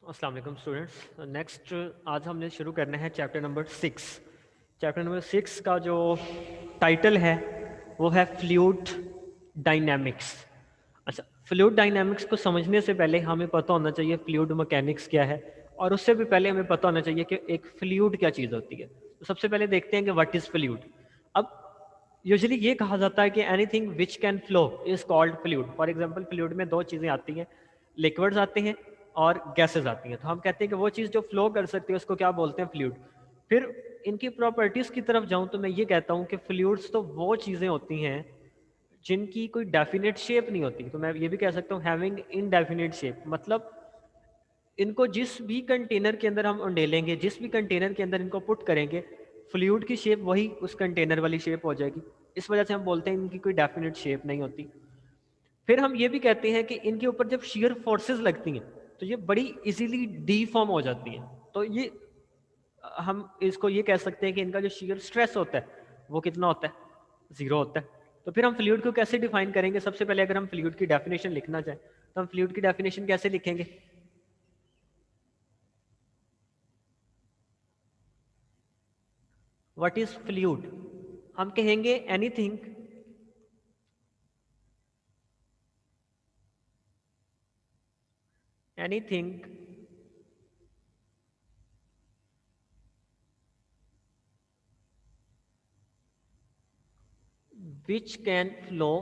अस्सलाम वालेकुम students. Next आज हमने शुरू करना है चैप्टर नंबर 6। चैप्टर नंबर 6 का जो टाइटल है वो है फ्लूइड डायनामिक्स। अच्छा, फ्लूइड डायनामिक्स को समझने से पहले हमें पता होना चाहिए फ्लूइड मैकेनिक्स क्या है, और उससे भी पहले हमें पता होना चाहिए कि एक फ्लूइड क्या चीज़ होती है। तो सबसे पहले देखते हैं कि व्हाट इज़ फ्लूइड। अब यूजुअली ये कहा जाता है कि anything which can flow is called fluid. For example fluid में दो चीज़ें आती हैं, लिक्विड्स आते हैं और गैसेस आती हैं। तो हम कहते हैं कि वो चीज़ जो फ्लो कर सकती है उसको क्या बोलते हैं, फ्लूइड। फिर इनकी प्रॉपर्टीज़ की तरफ जाऊं तो मैं ये कहता हूं कि फ्लूइड्स तो वो चीज़ें होती हैं जिनकी कोई डेफिनेट शेप नहीं होती। तो मैं ये भी कह सकता हूँ हैविंग इनडेफिनेट शेप, मतलब इनको जिस भी कंटेनर के अंदर हम उंडेलेंगे, जिस भी कंटेनर के अंदर इनको पुट करेंगे, फ्लूइड की शेप वही उस कंटेनर वाली शेप हो जाएगी। इस वजह से हम बोलते हैं इनकी कोई डेफिनेट शेप नहीं होती। फिर हम ये भी कहते हैं कि इनके ऊपर जब शेयर फोर्सेस लगती हैं तो ये बड़ी इजीली डीफॉर्म हो जाती हैं। तो ये हम इसको ये कह सकते हैं कि इनका जो शेयर स्ट्रेस होता है वो कितना होता है, ज़ीरो होता है। तो फिर हम फ्लूइड को कैसे डिफाइन करेंगे? सबसे पहले अगर हम फ्लूइड की डेफिनेशन लिखना चाहें तो हम फ्लूइड की डेफिनेशन कैसे लिखेंगे? What is fluid? हम कहेंगे anything which can flow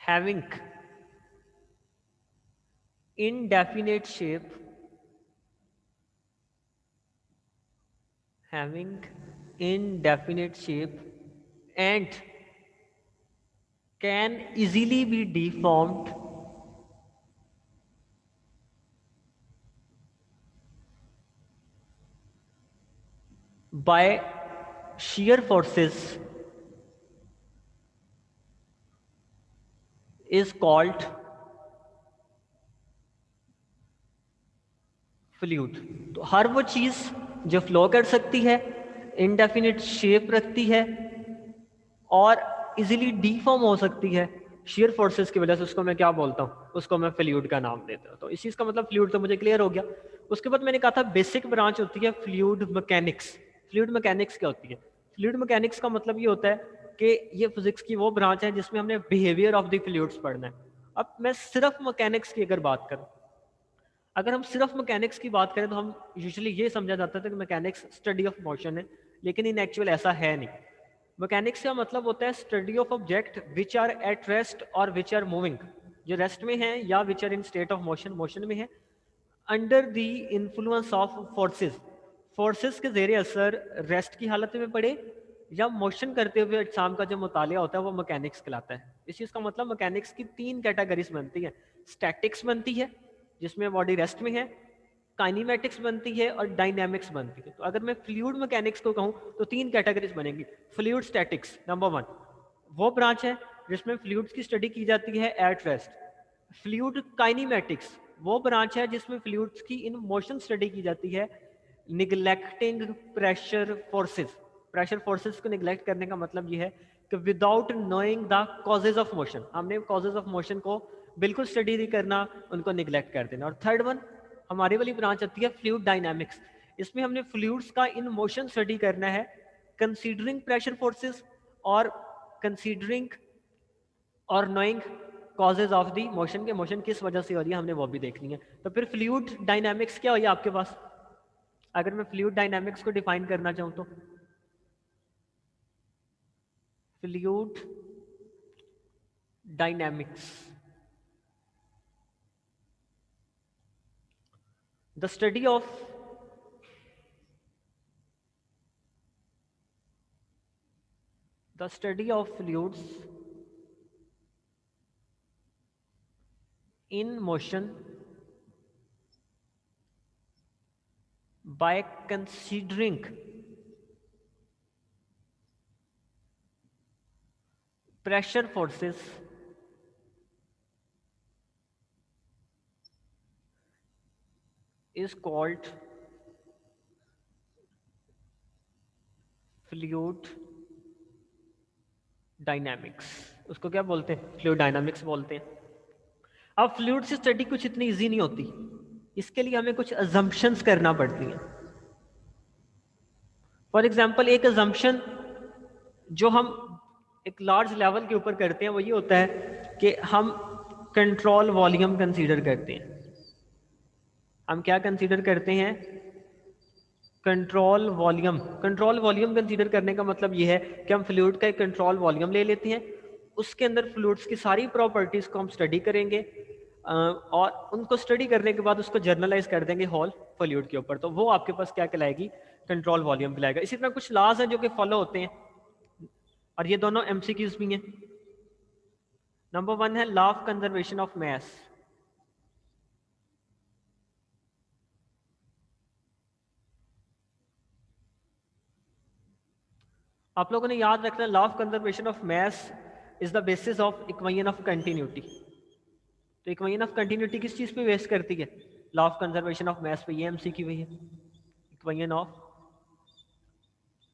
having indefinite shape, having indefinite shape and can easily be deformed by shear forces is called fluid. तो हर वो चीज़ जो फ्लो कर सकती है, इनडेफिनिट शेप रखती है और इजीली डीफॉर्म हो सकती है शेयर फोर्सेस की वजह से, उसको मैं क्या बोलता हूँ? उसको मैं फ्लूइड का नाम देता हूँ। तो इस चीज़ का मतलब फ्लूइड तो मुझे क्लियर हो गया। उसके बाद मैंने कहा था बेसिक ब्रांच होती है फ्लूइड मैकेनिक्स। फ्लूइड मैकेनिक्स क्या होती है? फ्लूइड मैकेनिक्स का मतलब ये होता है कि ये फिजिक्स की वो ब्रांच है जिसमें हमने बिहेवियर ऑफ द फ्लूइड्स पढ़ना है। अब मैं सिर्फ मैकेनिक्स की अगर बात करूँ, अगर हम सिर्फ मैकेनिक्स की बात करें तो हम यूजुअली ये समझा जाता है कि मैकेनिक्स स्टडी ऑफ मोशन है, लेकिन इन एक्चुअल ऐसा है नहीं। मैकेनिक्स का मतलब होता है study of object which are at rest और विच आर मूविंग, जो रेस्ट में है या which are in state of motion, motion में है, under the influence of forces. Forces के जेर असर रेस्ट की हालत में पड़े या मोशन करते हुए अजसाम का जो मुतालिया होता है वो मैकेनिक्स कहलाता है। इस चीज़ का मतलब मैकेनिक्स की तीन कैटेगरीज बनती है। स्टैटिक्स बनती है जिसमें बॉडी रेस्ट में है, काइनेमेटिक्स बनती है और डायनेमिक्स बनती है। तो अगर मैं फ्लूइड मैकेनिक्स को कहूँ तो तीन कैटेगरीज बनेंगी। फ्लूइड स्टैटिक्स नंबर वन, वो ब्रांच है जिसमें फ्लूइड्स की स्टडी की जाती है एट रेस्ट। फ्लूइड काइनेमेटिक्स वो ब्रांच है जिसमें फ्लूइड्स की इन मोशन स्टडी की जाती है neglecting pressure forces. Pressure forces को निगलेक्ट करने का मतलब ये है कि without knowing the causes of motion, हमने कॉजेज ऑफ मोशन को बिल्कुल स्टडी नहीं करना, उनको निगलेक्ट कर देना। और थर्ड वन हमारी वाली ब्रांच आती है फ्लूइड डायनामिक्स। इसमें हमने फ्लूइड्स का इन मोशन स्टडी करना है कंसीडरिंग प्रेशर फोर्सेस और कंसीडरिंग और knowing causes of the motion, के मोशन किस वजह से हो रही है हमने वो भी देखनी है। तो फिर फ्लूइड डायनामिक्स क्या हुई आपके पास? अगर मैं फ्लूइड डायनामिक्स को डिफाइन करना चाहूँ तो fluid dynamics, the study of fluids in motion by considering pressure forces is called fluid dynamics. उसको क्या बोलते हैं? फ्लूइड डायनामिक्स बोलते हैं। अब फ्लूइड से स्टडी कुछ इतनी इजी नहीं होती, इसके लिए हमें कुछ अजम्पशंस करना पड़ती हैं। फॉर एग्जाम्पल एक अजम्पशन जो हम एक लार्ज लेवल के ऊपर करते हैं वो ये होता है कि हम कंट्रोल वॉल्यूम कंसीडर करते हैं। हम क्या कंसीडर करते हैं? Control volume. Control volume consider करने का मतलब ये है कि हम फ्लूइड का एक कंट्रोल वॉल्यूम ले लेते हैं, उसके अंदर फ्लूइड्स की सारी प्रॉपर्टीज को हम स्टडी करेंगे और उनको स्टडी करने के बाद उसको जर्नलाइज कर देंगे होल फ्लूइड के ऊपर, तो वो आपके पास क्या कहलाएगी? कंट्रोल वॉल्यूम कहलाएगा। इसी तरह कुछ लॉज हैं जो कि फॉलो होते हैं, और ये दोनों एमसीक्यूज भी हैं। नंबर 1 है law of conservation of mass. आप लोगों ने याद रखना, law of conservation of mass is the basis of equation of continuity. तो इक्वेशन ऑफ कंटिन्यूटी किस चीज पे बेस करती है? Law of conservation of mass पे। ये एमसीक्यू है, equation of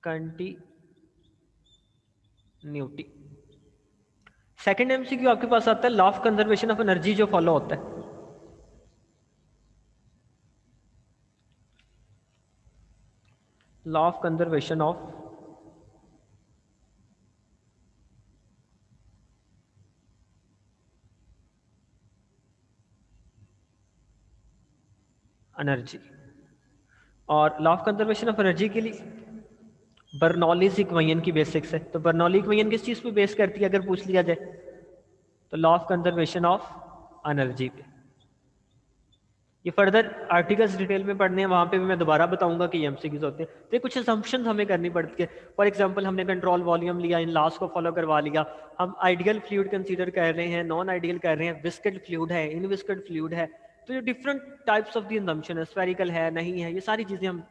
continuity. Second MCQ आपके पास आता है law of conservation of energy, जो फॉलो होता है। Law of conservation of energy. और law of conservation of energy के लिए बर्नौलीज इक्वेशन की बेसिक्स है। तो बर्नौली इक्वेशन किस चीज पे बेस करती है अगर पूछ लिया जाए? तो law of conservation of energy पे। ये फर्दर आर्टिकल्स डिटेल में पढ़ने हैं, वहां पे भी मैं दोबारा बताऊंगा कि एमसीक्यूज होते हैं। तो ये कुछ असम्पशंस हमें करनी पड़ती है। फॉर एग्जांपल हमने कंट्रोल वॉल्यूम लिया, इन लॉस को फॉलो करवा लिया, हम आइडियल फ्लूइड कंसीडर कर रहे हैं, नॉन आइडियल कर रहे हैं, विस्कड फ्लूइड है, इनविस्कड फ्लूइड है। तो ये different types of the assumption है, स्फेरिकल है नहीं है, ये सारी चीजें हम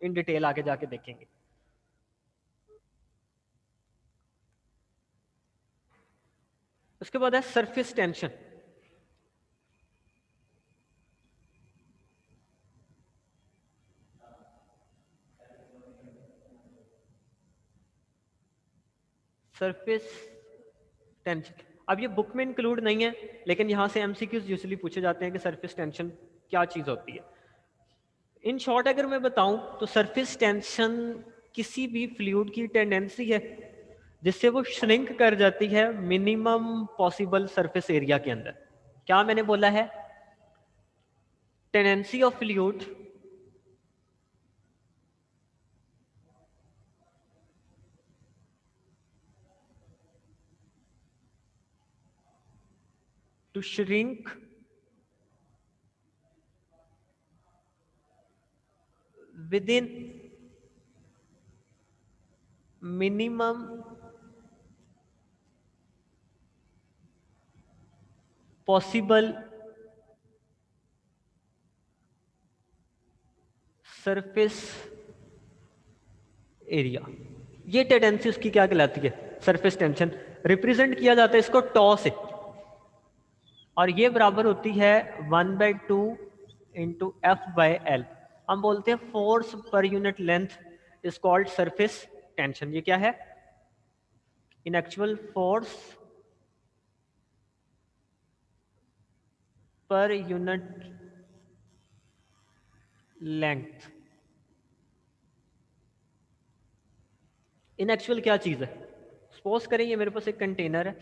इन डिटेल आगे जाके देखेंगे। उसके बाद है सरफेस टेंशन। सरफेस टेंशन अब ये बुक में इंक्लूड नहीं है, लेकिन यहां से एमसीक्यूज यूजुअली पूछे जाते हैं कि सरफेस टेंशन क्या चीज होती है। इन शॉर्ट अगर मैं बताऊं तो सरफेस टेंशन किसी भी फ्लूइड की टेंडेंसी है जिससे वो श्रिंक कर जाती है मिनिमम पॉसिबल सरफेस एरिया के अंदर। क्या मैंने बोला है? Tendency of fluid to shrink within minimum possible surface area. ये टेंडेंसी उसकी क्या कहलाती है? Surface tension. रिप्रेजेंट किया जाता है इसको टॉ से, और ये बराबर होती है 1/2 इंटू F/L। हम बोलते हैं force per unit length is called surface tension. ये क्या है? इन actual force per unit length. इन एक्चुअल क्या चीज है? सपोज करें ये मेरे पास एक कंटेनर है,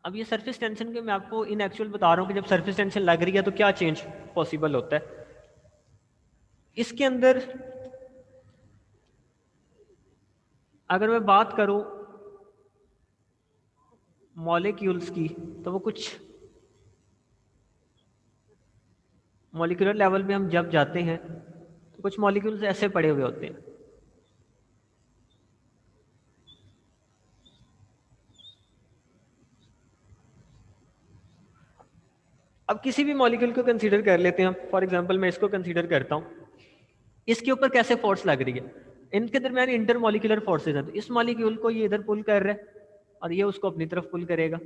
अब ये सरफेस टेंशन के मैं आपको इन एक्चुअल बता रहा हूं कि जब सरफेस टेंशन लग रही है तो क्या चेंज पॉसिबल होता है। इसके अंदर अगर मैं बात करूं मॉलिक्यूल्स की, तो वो कुछ मॉलिक्यूलर लेवल पे हम जब जाते हैं तो कुछ मॉलिक्यूल्स ऐसे पड़े हुए होते हैं। अब किसी भी मॉलिक्यूल को कंसीडर कर लेते हैं, फॉर एग्जांपल मैं इसको कंसीडर करता हूं, इसके ऊपर कैसे फोर्स लग रही है? इनके दरमियान इंटर मॉलिक्यूलर फोर्सेज है। तो इस मॉलिक्यूल को ये इधर पुल कर रहा है और ये उसको अपनी तरफ पुल करेगा,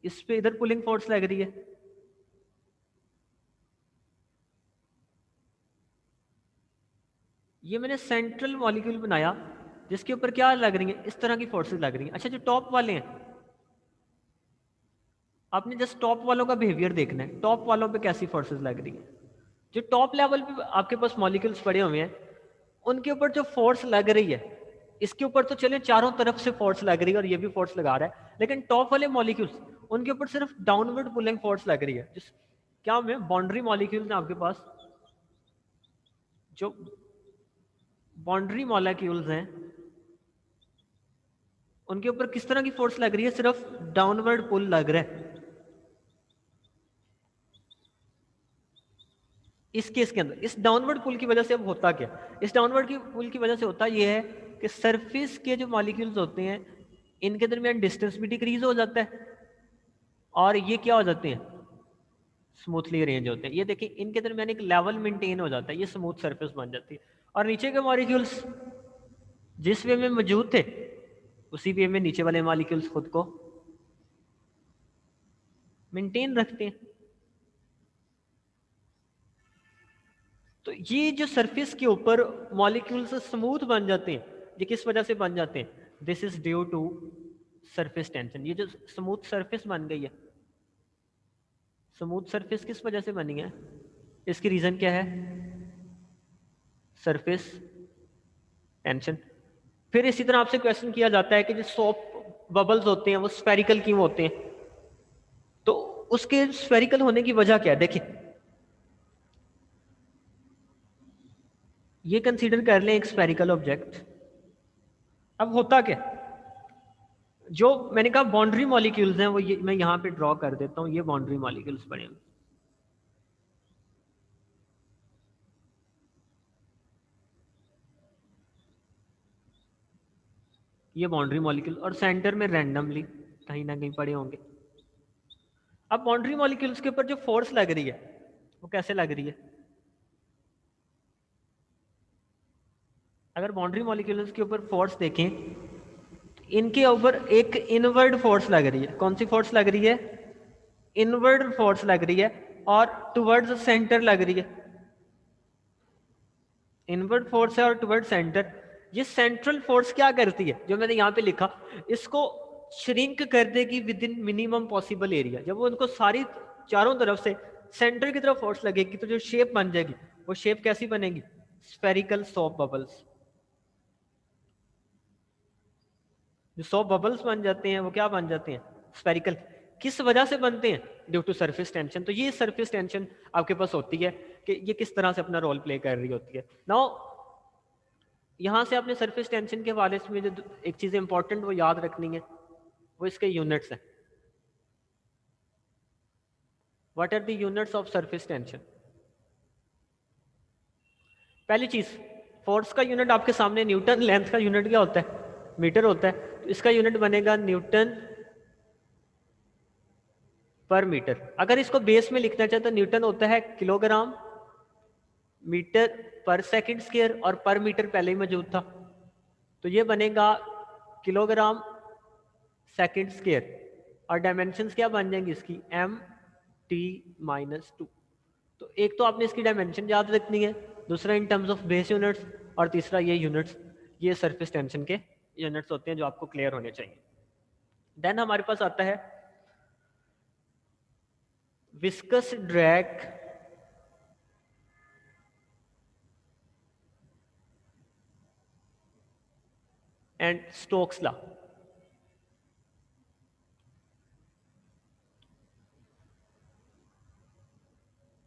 इस पे इधर पुलिंग फोर्स लग रही है। ये मैंने सेंट्रल मॉलिक्यूल बनाया जिसके ऊपर क्या लग रही है, इस तरह की फोर्सेस लग रही हैं। अच्छा, जो टॉप वाले हैं, आपने जस्ट टॉप वालों का बिहेवियर देखना है, टॉप वालों पे कैसी फोर्सेस लग रही हैं। जो टॉप लेवल पे आपके पास मॉलिक्यूल्स पड़े हुए हैं, उनके ऊपर जो फोर्स लग रही है, इसके ऊपर तो चले चारों तरफ से फोर्स लग रही है और ये भी फोर्स लगा रहा है, लेकिन टॉप वाले मॉलिक्यूल्स, उनके ऊपर सिर्फ डाउनवर्ड पुलिंग फोर्स लग रही है। क्या में बाउंड्री मॉलिक्यूल्स हैं आपके पास, जो बाउंड्री मॉलिक्यूल्स हैं, उनके ऊपर किस तरह की फोर्स लग रही है, सिर्फ डाउनवर्ड पुल लग रहा है। इस केस के अंदर इस डाउनवर्ड पुल की वजह से अब होता क्या, इस डाउनवर्ड की पुल की वजह से होता यह है कि सरफेस के जो मॉलिक्यूल्स होते हैं, इनके दरमियान डिस्टेंस भी डिक्रीज हो जाता है और ये क्या हो जाते हैं, स्मूथली अरेंज होते हैं। ये देखिए, इनके दरमियान एक लेवल मेंटेन हो जाता है, ये स्मूथ सरफेस बन जाती है। और नीचे के मॉलिक्यूल्स जिस वे में मौजूद थे, उसी वे में नीचे वाले मॉलिक्यूल्स खुद को मेंटेन रखते हैं। तो ये जो सरफेस के ऊपर मॉलिक्यूल्स स्मूथ बन जाते हैं, ये किस वजह से बन जाते हैं, this is due to surface tension. ये जो स्मूथ सरफेस बन गई है, स्मूथ सरफेस किस वजह से बनी है, इसकी रीजन क्या है, सरफेस टेंशन। फिर इसी तरह आपसे क्वेश्चन किया जाता है कि जो सोप बबल्स होते हैं वो स्फेरिकल क्यों होते हैं, तो उसके स्फेरिकल होने की वजह क्या है। देखिए, ये कंसीडर कर लें एक स्फेरिकल ऑब्जेक्ट। अब होता क्या, जो मैंने कहा बाउंड्री मॉलिक्यूल्स हैं, वो ये मैं यहां पे ड्रॉ कर देता हूं, ये बाउंड्री मॉलिक्यूल्स पड़े हैं। ये बाउंड्री मॉलिक्यूल और सेंटर में रैंडमली कहीं ना कहीं पड़े होंगे। अब बाउंड्री मॉलिक्यूल्स के ऊपर जो फोर्स लग रही है, वो कैसे लग रही है, अगर बाउंड्री मॉलिक्यूल्स के ऊपर फोर्स देखें, इनके ऊपर एक इनवर्ड फोर्स लग रही है। कौन सी फोर्स लग रही है, इनवर्ड फोर्स लग रही है, और टुवर्ड्स सेंटर लग रही है। इनवर्ड फोर्स है और टुवर्ड सेंटर। ये सेंट्रल फोर्स क्या करती है, जो मैंने यहाँ पे लिखा, इसको श्रिंक कर देगी with in minimum possible area. जब वो उनको सारी चारों तरफ से सेंटर की तरफ फोर्स लगेगी, तो जो शेप बन जाएगी, वो शेप कैसी बनेगी, स्फेरिकल सोप बबल्स। जो सोप बबल्स बन जाते हैं वो क्या बन जाते हैं, स्फेरिकल। किस वजह से बनते हैं, ड्यू टू सरफेस टेंशन। तो ये सरफेस टेंशन आपके पास होती है कि ये किस तरह से अपना रोल प्ले कर रही होती है। नाउ यहां से आपने सरफेस टेंशन के हवाले में जो एक चीज इंपॉर्टेंट वो याद रखनी है, वो इसके यूनिट्स हैं। What are the units of surface tension. पहली चीज, फोर्स का यूनिट आपके सामने न्यूटन, लेंथ का यूनिट क्या होता है, मीटर होता है। तो इसका यूनिट बनेगा न्यूटन पर मीटर। अगर इसको बेस में लिखना चाहे तो न्यूटन होता है किलोग्राम मीटर पर सेकंड स्क्वायर, और पर मीटर पहले ही मौजूद था, तो ये बनेगा किलोग्राम सेकंड स्क्वायर। और डायमेंशंस क्या बन जाएंगी इसकी, एम टी माइनस टू। तो एक तो आपने इसकी डायमेंशन याद रखनी है, दूसरा in terms of base units, और तीसरा ये यूनिट्स, ये सरफेस टेंशन के यूनिट्स होते हैं जो आपको क्लियर होने चाहिए। देन हमारे पास आता है viscous drag and Stokes law.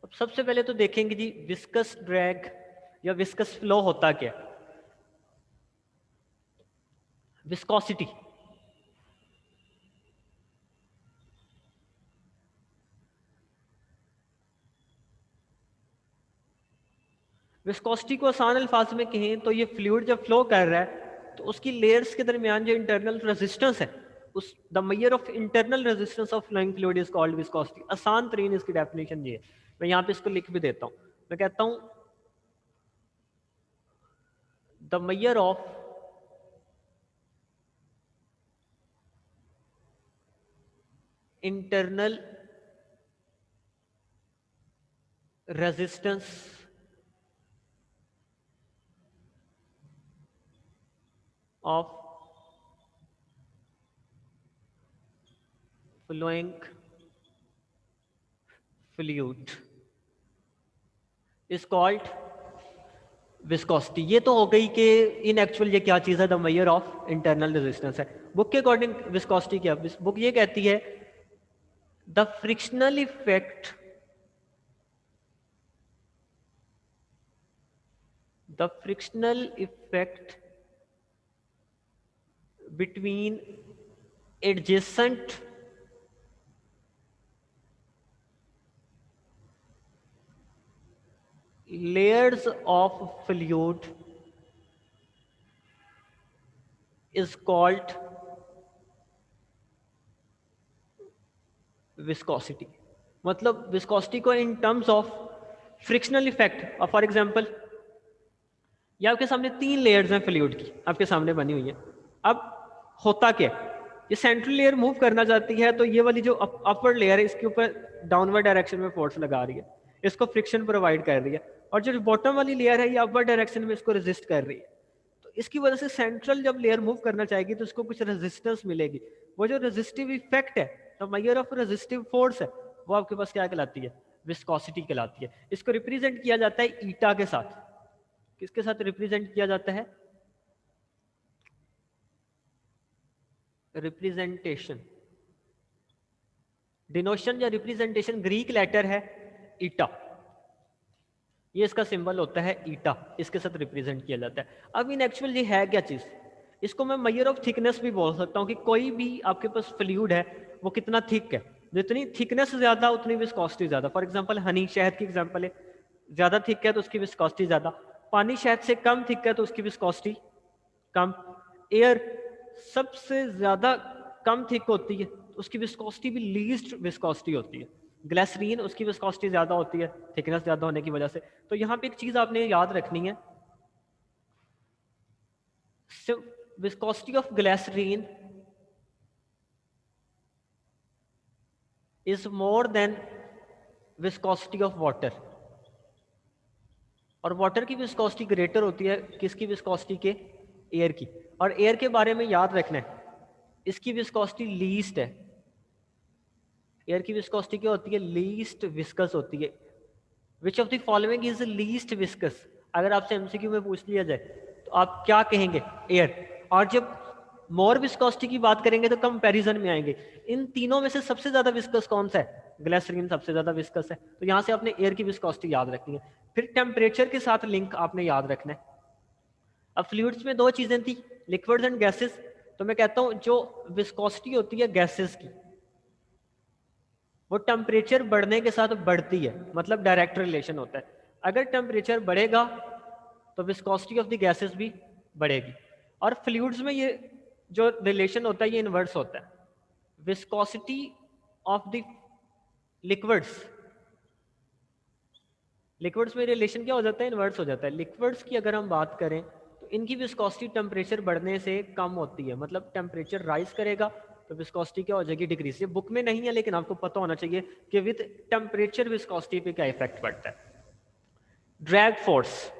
अब सबसे पहले तो देखेंगे जी, विस्कस ड्रैग या विस्कस फ्लो होता क्या, विस्कोसिटी। विस्कोसिटी को आसान अल्फाज में कहें तो ये फ्लूइड जब फ्लो कर रहा है, तो उसकी लेयर्स के दरमियान जो इंटरनल रेजिस्टेंस है, उस the measure of internal resistance of flowing fluid is called viscosity. आसान तरीन इसकी डेफिनेशन ये है, मैं यहाँ पे इसको लिख भी देता हूँ। मैं कहता हूँ the measure of internal resistance of flowing fluid is called viscosity. ये तो हो गई कि इन एक्चुअल ये क्या चीज़ है, the measure of internal resistance है। बुक के अकॉर्डिंग विस्कोसिटी क्या, बुक ये कहती है the frictional effect, the frictional effect between adjacent layers of fluid is called viscosity। मतलब विस्कोसिटी को in terms of frictional effect, और फॉर एग्जांपल ये आपके सामने 3 लेयर्स हैं फ्लूइड की, आपके सामने बनी हुई है। अब होता क्या, ये सेंट्रल लेयर मूव करना चाहती है तो ये वाली जो अपवर्ड लेयर है इसके ऊपर डाउनवर्ड डायरेक्शन में फोर्स लगा रही है, इसको फ्रिक्शन प्रोवाइड कर रही है, और जो बॉटम वाली लेयर है ये अपवर्ड डायरेक्शन में इसको रेजिस्ट कर रही है। तो इसकी वजह से सेंट्रल जब लेयर मूव करना चाहेगी तो इसको कुछ रेजिस्टेंस मिलेगी। वो जो रेजिस्टिव इफेक्ट है, तो मेजर ऑफ रेजिस्टिव फोर्स है, वो आपके पास क्या कहलाती है, विस्कोसिटी कहलाती है। इसको रिप्रेजेंट किया जाता है ईटा के साथ। किसके साथ रिप्रेजेंट किया जाता है, रिप्रेजेंटेशन, डिनोशन या रिप्रेजेंटेशन ग्रीक लेटर है ईटा, ये इसका सिंबल होता है ईटा, इसके साथ रिप्रेजेंट किया जाता है। अब इन एक्चुअल ये है क्या चीज, इसको मैं मेजर ऑफ थिकनेस भी बोल सकता हूँ कि कोई भी आपके पास फ्लूइड है वो कितना थिक है, जितनी थिकनेस ज्यादा उतनी विस्कोसिटी ज्यादा। फॉर एग्जांपल हनी, शहद की एग्जांपल है, ज्यादा थिक है तो उसकी विस्कोसिटी ज्यादा, पानी शहद से कम थिक है तो उसकी विस्कोसिटी कम, एयर सबसे ज्यादा कम थिक होती है तो उसकी विस्कोसिटी भी लीस्ट विस्कोसिटी होती है, ग्लिसरीन उसकी विस्कोसिटी ज्यादा होती है थिकनेस ज्यादा होने की वजह से। तो यहाँ पे एक चीज आपने याद रखनी है, viscosity of glycerine is more than viscosity of water, और वाटर की विस्कोसिटी ग्रेटर होती है किसकी विस्कोसिटी के, एयर की। और एयर के बारे में याद रखना है इसकी विस्कोसिटी लीस्ट है, एयर की विस्कोसिटी क्या होती है, लीस्ट विस्कस होती है। Which of the following is least viscous, अगर आपसे एमसीक्यू में पूछ लिया जाए तो आप क्या कहेंगे, एयर। और जब मोर विस्कोसिटी की बात करेंगे तो कंपैरिजन में आएंगे, इन तीनों में से सबसे ज्यादा विस्कस कौन सा है, ग्लिसरीन सबसे ज्यादा विस्कस है। तो यहां से आपने एयर की विस्कोसिटी याद रखनी है। फिर टेम्परेचर के साथ लिंक आपने याद रखना है। अब फ्लूइड्स में 2 चीजें थी, लिक्विड्स एंड गैसेस। तो मैं कहता हूं जो विस्कोसिटी होती है गैसेस की वो टेम्परेचर बढ़ने के साथ बढ़ती है, मतलब डायरेक्ट रिलेशन होता है। अगर टेम्परेचर बढ़ेगा तो विस्कोसिटी ऑफ द गैसेस भी बढ़ेगी। और फ्लूइड्स में ये जो रिलेशन होता है ये इनवर्स होता है, viscosity of the liquids, liquids में रिलेशन क्या हो जाता है, इनवर्स हो जाता है। लिक्विड्स की अगर हम बात करें तो इनकी विस्कोसिटी टेम्परेचर बढ़ने से कम होती है, मतलब टेम्परेचर राइज करेगा तो विस्कोसिटी क्या हो जाएगी, डिक्रीज। ये बुक में नहीं है लेकिन आपको पता होना चाहिए कि विद टेम्परेचर विस्कोसिटी पे क्या इफेक्ट पड़ता है। ड्रैग फोर्स,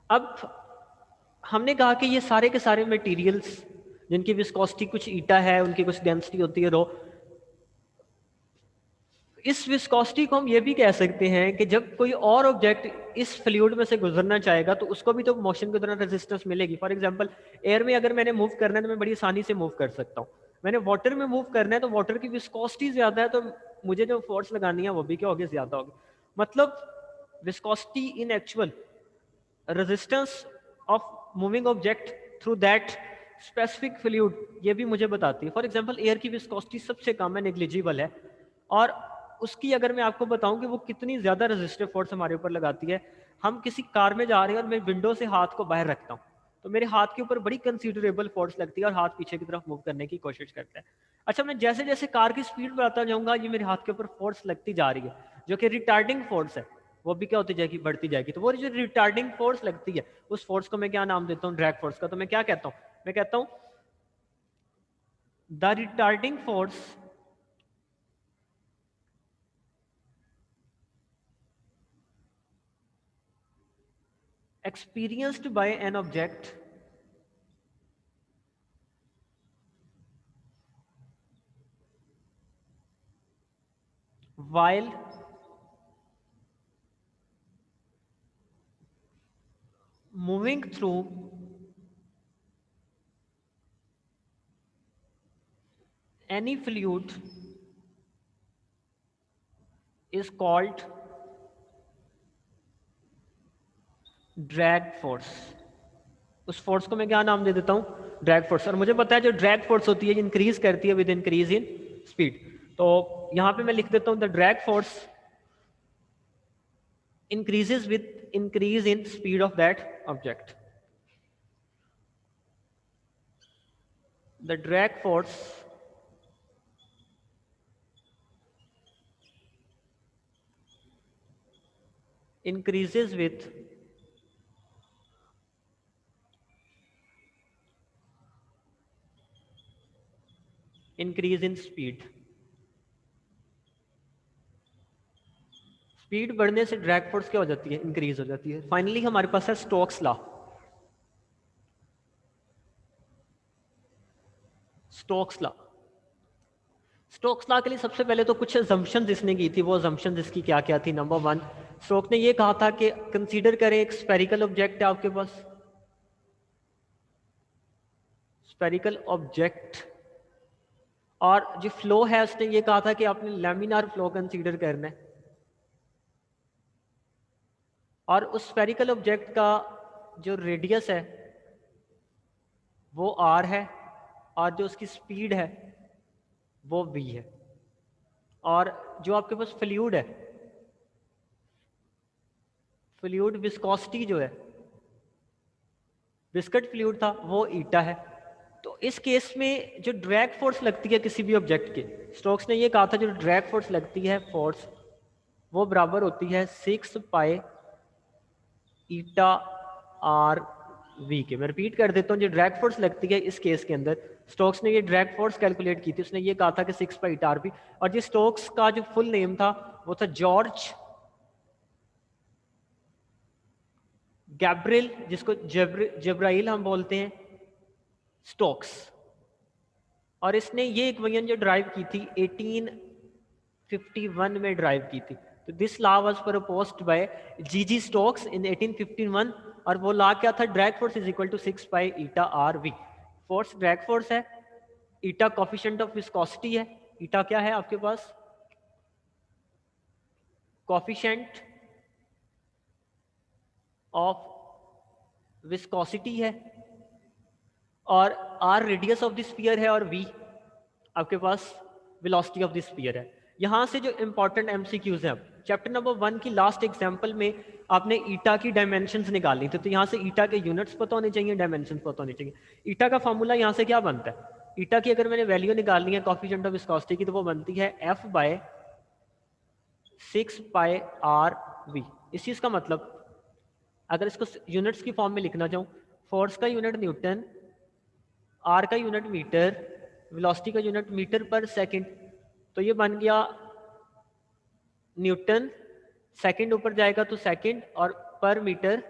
अब हमने कहा कि ये सारे के सारे मटेरियल्स जिनकी विस्कोसिटी कुछ ईटा है, उनकी कुछ डेंसिटी होती है रो, इस विस्कोसिटी को हम ये भी कह सकते हैं कि जब कोई और ऑब्जेक्ट इस फ्लूइड में से गुजरना चाहेगा तो उसको भी तो मोशन के दौरान रेजिस्टेंस मिलेगी। फॉर एग्जांपल एयर में अगर मैंने मूव करना है तो मैं बड़ी आसानी से मूव कर सकता हूँ, मैंने वाटर में मूव करना है तो वाटर की विस्कोसिटी ज्यादा है तो मुझे जो फोर्स लगानी है वो भी क्या होगी, ज्यादा होगी। मतलब viscosity in actual resistance of moving object through that specific fluid ये भी मुझे बताती है। फॉर एग्जांपल एयर की विस्कोसिटी सबसे कम है, नेग्लिजिबल है, और उसकी अगर मैं आपको बताऊं कि वो कितनी ज्यादा रेजिस्टिव फोर्स हमारे ऊपर लगाती है, हम किसी कार में जा रहे हैं और मैं विंडो से हाथ को बाहर रखता हूं तो मेरे हाथ के ऊपर बड़ी कंसीडरेबल फोर्स लगती है और हाथ पीछे की तरफ मूव करने की कोशिश करता है। अच्छा, मैं जैसे जैसे कार की स्पीड बढ़ाता जाऊंगा ये मेरे हाथ के ऊपर फोर्स लगती जा रही है जो कि रिटार्डिंग फोर्स है, वो भी क्या होती जाएगी, बढ़ती जाएगी। तो वो जो रिटार्डिंग फोर्स लगती है उस फोर्स को मैं क्या नाम देता हूँ, ड्रैग फोर्स का। तो मैं क्या कहता हूँ, मैं कहता हूँ the retarding force experienced by an object while moving through any fluid is called drag force. उस फोर्स को मैं क्या नाम दे देता हूं, ड्रैग फोर्स। और मुझे पता है जो ड्रैग फोर्स होती है इंक्रीज करती है विद इंक्रीज इन स्पीड। तो यहां पे मैं लिख देता हूं the drag force increases with increase in speed of that object. The drag force increases with increase in speed। Speed बढ़ने से ड्रैग फोर्स क्या हो जाती है, इंक्रीज हो जाती है। फाइनली हमारे पास है Stokes law. Stokes law, Stokes law के लिए सबसे पहले तो कुछ अजम्पशन इसने की थी। वो अजम्पशन इसकी क्या क्या थी। नंबर 1, स्टोक्स ने ये कहा था कि कंसीडर करें एक स्फेरिकल ऑब्जेक्ट है आपके पास, स्फेरिकल ऑब्जेक्ट, और जो फ्लो है उसने ये कहा था कि आपने लैमिनार फ्लो कंसीडर करना है। और उस स्फेरिकल ऑब्जेक्ट का जो रेडियस है वो r है और जो उसकी स्पीड है वो v है। और जो आपके पास फ्लूइड है, फ्लूइड विस्कोसिटी जो है, विस्कट फ्लूइड था, वो ईटा है। तो इस केस में जो ड्रैग फोर्स लगती है किसी भी ऑब्जेक्ट के, स्टोक्स ने ये कहा था जो ड्रैग फोर्स लगती है फोर्स वो बराबर होती है 6 पाई ईटा आर वी के। मैं रिपीट कर देता हूँ, जो ड्रैग फोर्स लगती है इस केस के अंदर, स्टोक्स ने ये ड्रैग फोर्स कैलकुलेट की थी, उसने ये कहा था कि 6 पाई ईटा आर वी। और ये स्टोक्स का जो फुल नेम था वो था जॉर्ज गैब्रिएल, जिसको जब्राइल हम बोलते हैं, स्टोक्स। और इसने ये इक्वेशन जो ड्राइव की थी 1851 में ड्राइव की थी। तो this law was proposed by G Stokes in 1851। और वो लॉ क्या था, drag force is equal to 6 pi eta R V. Force drag force है, ईटा कोफिशिएंट ऑफ विस्कोसिटी है। ईटा क्या है आपके पास, कोफिशिएंट ऑफ विस्कोसिटी है, और R radius of the sphere है, और वी आपके पास वेलोसिटी ऑफ द स्फीयर है। यहां से जो इंपॉर्टेंट एमसीक्यूज हैं, चैप्टर नंबर 1 की लास्ट एग्जांपल में आपने ईटा की डायमेंशंस निकालनी थी। तो यहां से ईटा के यूनिट्स पता होने चाहिए, डायमेंशंस पता होने चाहिए। ईटा का फॉर्मूला यहां से क्या बनता है, ईटा की अगर मैंने वैल्यू निकालनी है कोफिशिएंट ऑफ विस्कोसिटी की, तो वो बनती है F by 6 pi R V. इस चीज का मतलब अगर इसको यूनिट्स की फॉर्म में लिखना चाहूँ, फोर्स का यूनिट न्यूटन, आर का यूनिट मीटर, वेलोसिटी का यूनिट मीटर पर सेकंड, तो ये बन गया न्यूटन, सेकंड ऊपर जाएगा तो सेकंड, और पर मीटर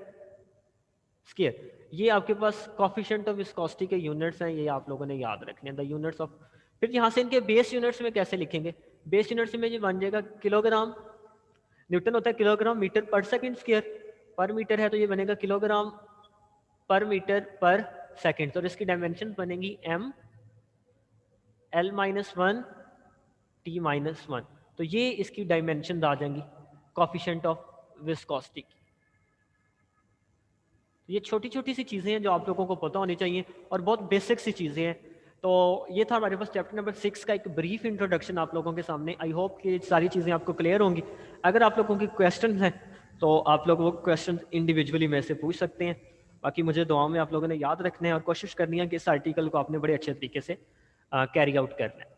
स्क्वायर। ये आपके पास कोफिशिएंट ऑफ विस्कोसिटी के यूनिट्स हैं, ये आप लोगों ने याद रखने हैं, द यूनिट्स ऑफ। फिर यहाँ से इनके बेस यूनिट्स में कैसे लिखेंगे, बेस यूनिट्स में ये बन जाएगा किलोग्राम, न्यूटन होता है किलोग्राम मीटर पर सेकंड स्क्वायर, पर मीटर है तो ये बनेगा किलोग्राम पर मीटर पर सेकंड। तो इसकी डायमेंशन बनेगी m l-1 t-1। तो ये इसकी डायमेंशन आ जाएंगी कोफिशिएंट ऑफ विस्कोसिटी की। ये छोटी छोटी सी चीज़ें हैं जो आप लोगों को पता होनी चाहिए और बहुत बेसिक सी चीज़ें हैं। तो ये था हमारे पास चैप्टर नंबर 6 का एक ब्रीफ इंट्रोडक्शन आप लोगों के सामने। आई होप कि सारी चीज़ें आपको क्लियर होंगी। अगर आप लोगों के क्वेश्चन हैं तो आप लोग वो क्वेश्चन इंडिविजुअली में से पूछ सकते हैं। बाकी मुझे दुआ में आप लोगों ने याद रखना है और कोशिश करनी है कि इस आर्टिकल को आपने बड़े अच्छे तरीके से कैरी आउट करना है।